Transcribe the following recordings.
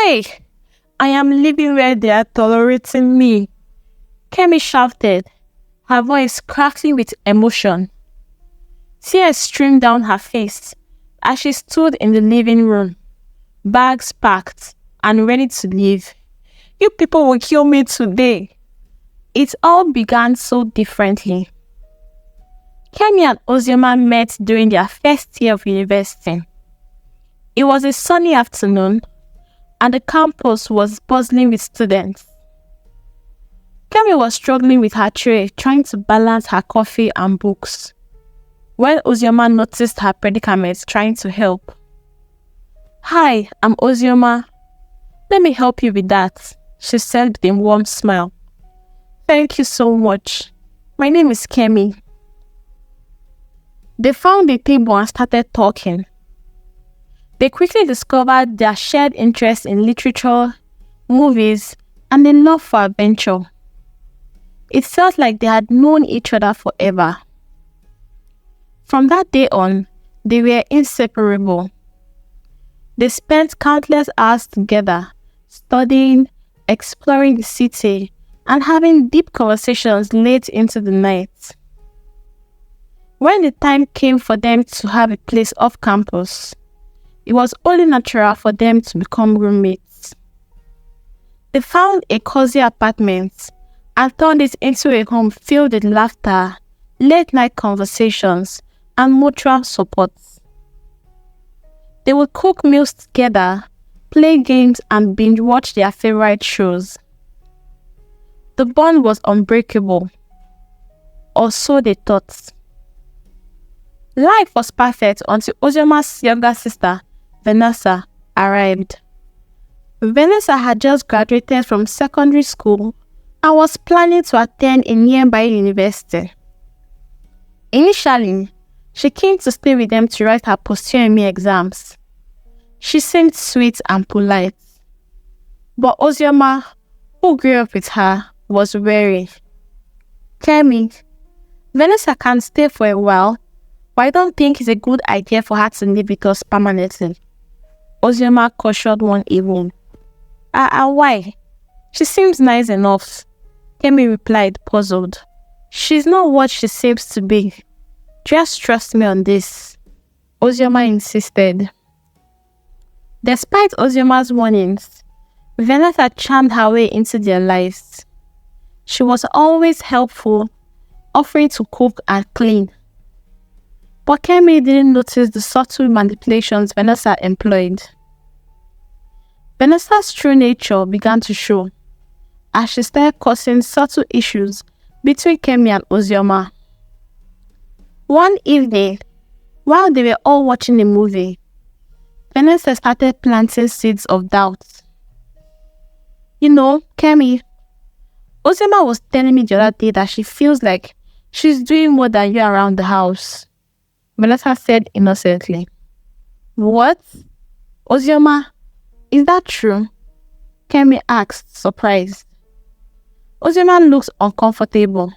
Hey, I am living where they are tolerating me, Kemi shouted, her voice crackling with emotion. Tears streamed down her face as she stood in the living room, bags packed and ready to leave. You people will kill me today. It all began so differently. Kemi and Ozioma met during their first year of university. It was a sunny afternoon, and the campus was buzzing with students. Kemi was struggling with her tray, trying to balance her coffee and books, when Ozioma noticed her predicament, trying to help. "Hi, I'm Ozioma. Let me help you with that," she said with a warm smile. "Thank you so much. My name is Kemi." They found a table and started talking. They quickly discovered their shared interest in literature, movies, and a love for adventure. It felt like they had known each other forever. From that day on, they were inseparable. They spent countless hours together, studying, exploring the city, and having deep conversations late into the night. When the time came for them to have a place off campus, it was only natural for them to become roommates. They found a cozy apartment and turned it into a home filled with laughter, late-night conversations, and mutual support. They would cook meals together, play games, and binge-watch their favorite shows. The bond was unbreakable, or so they thought. Life was perfect until Ozioma's younger sister, Vanessa, arrived. Vanessa had just graduated from secondary school and was planning to attend a nearby university. Initially, she came to stay with them to write her post-UME exams. She seemed sweet and polite. But Ozioma, who grew up with her, was wary. "Kemi, Vanessa can stay for a while, but I don't think it's a good idea for her to live with us permanently," Ozioma cautioned one evening. Why? She seems nice enough," Kemi replied, puzzled. "She's not what she seems to be. Just trust me on this," Ozioma insisted. Despite Ozioma's warnings, Vanessa charmed her way into their lives. She was always helpful, offering to cook and clean. But Kemi didn't notice the subtle manipulations Vanessa employed. Vanessa's true nature began to show as she started causing subtle issues between Kemi and Ozioma. One evening, while they were all watching a movie, Vanessa started planting seeds of doubt. "You know, Kemi, Ozioma was telling me the other day that she feels like she's doing more than you around the house," Vanessa said innocently. "What? Ozioma, is that true?" Kemi asked, surprised. Ozioma looked uncomfortable.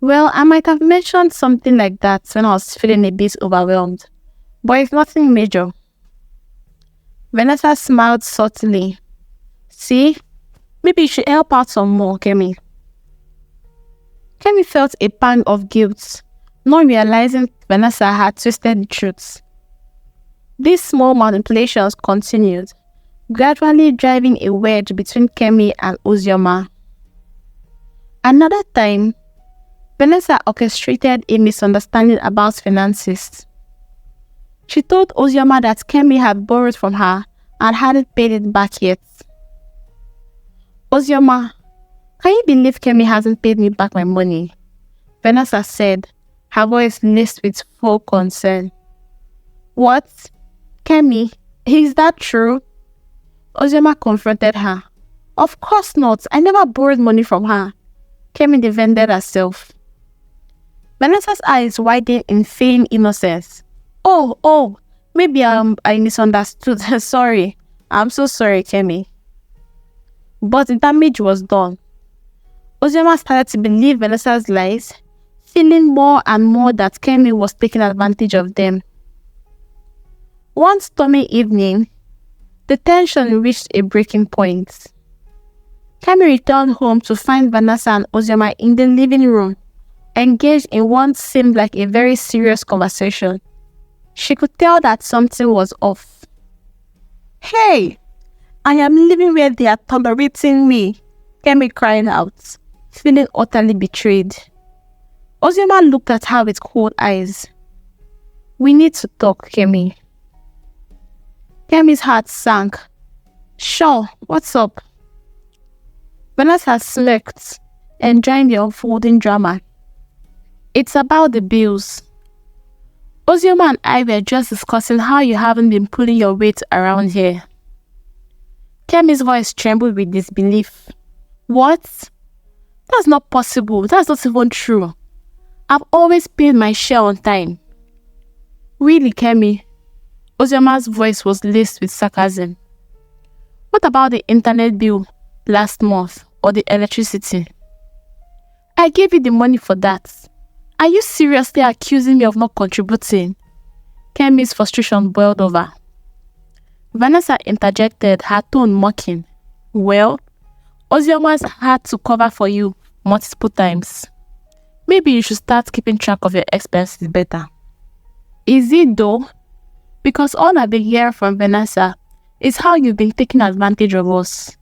"Well, I might have mentioned something like that when I was feeling a bit overwhelmed, but it's nothing major." Vanessa smiled subtly. "See, maybe you should help out some more, Kemi." Kemi felt a pang of guilt, not realizing Vanessa had twisted the truth. These small manipulations continued, gradually driving a wedge between Kemi and Ozioma. Another time, Vanessa orchestrated a misunderstanding about finances. She told Ozioma that Kemi had borrowed from her and hadn't paid it back yet. "Ozioma, can you believe Kemi hasn't paid me back my money?" Vanessa said, her voice laced with full concern. "What? Kemi, is that true?" Ozioma confronted her. "Of course not. I never borrowed money from her," Kemi defended herself. Vanessa's eyes widened in feigned innocence. Oh, maybe I misunderstood. Sorry. I'm so sorry, Kemi." But the damage was done. Ozioma started to believe Vanessa's lies, feeling more and more that Kemi was taking advantage of them. One stormy evening, The tension reached a breaking point. Kemi returned home to find Vanessa and Ozioma in the living room, engaged in what seemed like a very serious conversation. She could tell that something was off. "Hey, I am living where they are tolerating me," Kemi cried out, feeling utterly betrayed. Ozioma looked at her with cold eyes. "We need to talk, Kemi." Kemi's heart sank. "Sure, what's up?" Vanessa smirked, enjoying the unfolding drama. "It's about the bills. Ozioma and I were just discussing how you haven't been pulling your weight around here." Kemi's voice trembled with disbelief. "What? That's not possible. That's not even true. I've always paid my share on time." "Really, Kemi?" Ozioma's voice was laced with sarcasm. "What about the internet bill last month or the electricity? I gave you the money for that. Are you seriously accusing me of not contributing?" Kemi's frustration boiled over. Vanessa interjected, her tone mocking. "Well, Ozioma's had to cover for you multiple times. Maybe you should start keeping track of your expenses better." "Is it though? Because all I've been hearing from Vanessa is how you've been taking advantage of us.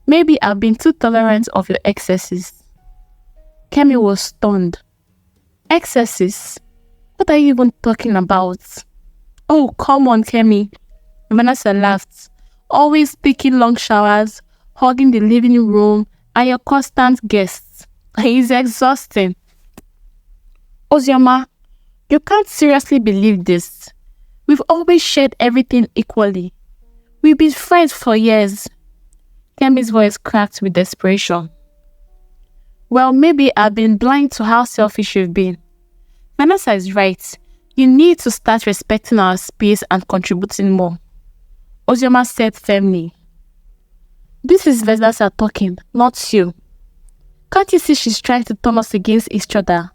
Maybe I've been too tolerant of your excesses." Kemi was stunned. "Excesses? What are you even talking about?" "Oh, come on, Kemi." Vanessa laughed. "Always taking long showers, hugging the living room, and your constant guests. It's exhausting." "Ozioma, you can't seriously believe this. We've always shared everything equally. We've been friends for years." Kemi's voice cracked with desperation. "Well, maybe I've been blind to how selfish you've been. Vanessa is right. You need to start respecting our space and contributing more," Ozioma said firmly. "This is Vanessa talking, not you. Can't you see she's trying to turn us against each other?"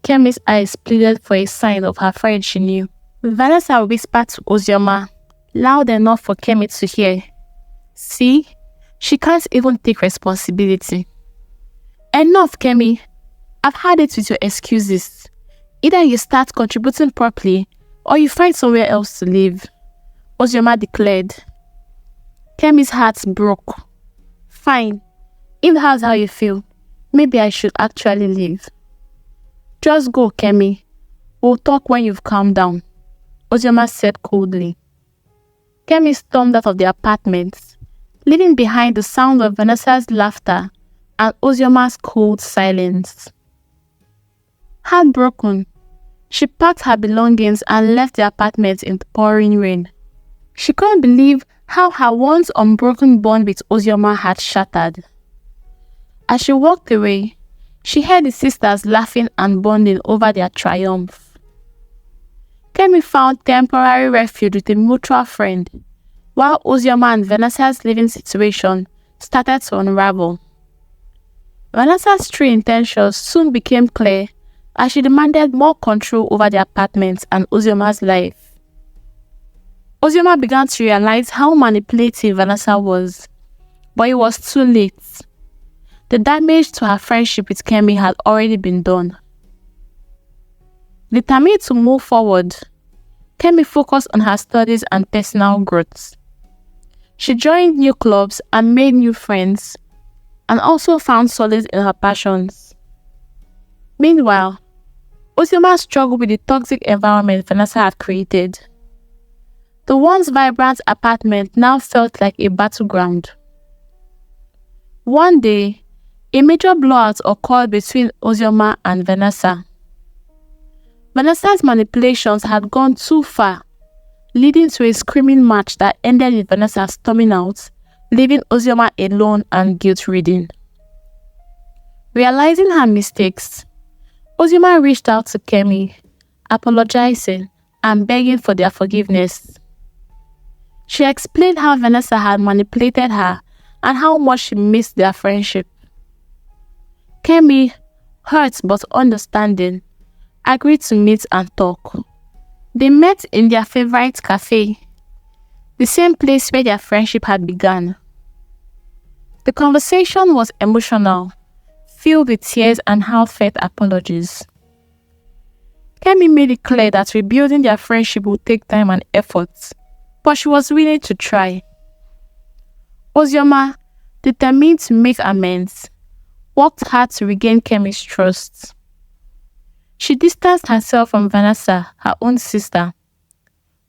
Kemi's eyes pleaded for a sign of her friend she knew. Vanessa whispered to Ozioma, loud enough for Kemi to hear. "See? She can't even take responsibility." "Enough, Kemi. I've had it with your excuses. Either you start contributing properly or you find somewhere else to live," Ozioma declared. Kemi's heart broke. "Fine. If that's how you feel, maybe I should actually leave." "Just go, Kemi. We'll talk when you've calmed down," Ozioma said coldly. Kemi stormed out of the apartment, leaving behind the sound of Vanessa's laughter and Ozioma's cold silence. Heartbroken, she packed her belongings and left the apartment in the pouring rain. She couldn't believe how her once unbroken bond with Ozioma had shattered. As she walked away, she heard the sisters laughing and bonding over their triumph. Kemi found temporary refuge with a mutual friend, while Ozioma and Vanessa's living situation started to unravel. Vanessa's true intentions soon became clear as she demanded more control over the apartment and Ozioma's life. Ozioma began to realize how manipulative Vanessa was, but it was too late. The damage to her friendship with Kemi had already been done. Determined to move forward, Kemi focused on her studies and personal growth. She joined new clubs and made new friends, and also found solace in her passions. Meanwhile, Ozioma struggled with the toxic environment Vanessa had created. The once vibrant apartment now felt like a battleground. One day, a major blowout occurred between Ozioma and Vanessa. Vanessa's manipulations had gone too far, leading to a screaming match that ended with Vanessa storming out, leaving Ozioma alone and guilt-ridden. Realizing her mistakes, Ozioma reached out to Kemi, apologizing and begging for their forgiveness. She explained how Vanessa had manipulated her and how much she missed their friendship. Kemi, hurt but understanding, agreed to meet and talk. They met in their favorite cafe. the same place where their friendship had begun. The conversation was emotional, filled with tears and heartfelt apologies. Kemi made it clear that rebuilding their friendship would take time and effort, but she was willing to try. Ozioma, determined to make amends, worked hard to regain Kemi's trust. She distanced herself from Vanessa, her own sister,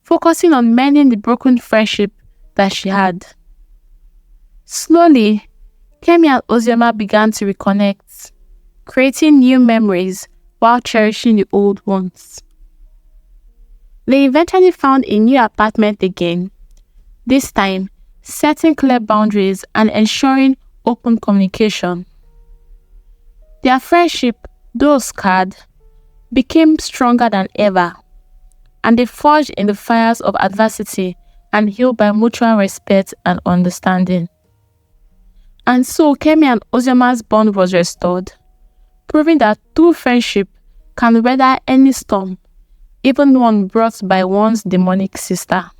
focusing on mending the broken friendship that she had. Slowly, Kemi and Ozioma began to reconnect, creating new memories while cherishing the old ones. They eventually found a new apartment again, this time setting clear boundaries and ensuring open communication. Their friendship, though scarred, became stronger than ever, and they forged in the fires of adversity and healed by mutual respect and understanding. And so Kemi and Ozioma's bond was restored, proving that true friendship can weather any storm, even one brought by one's demonic sister.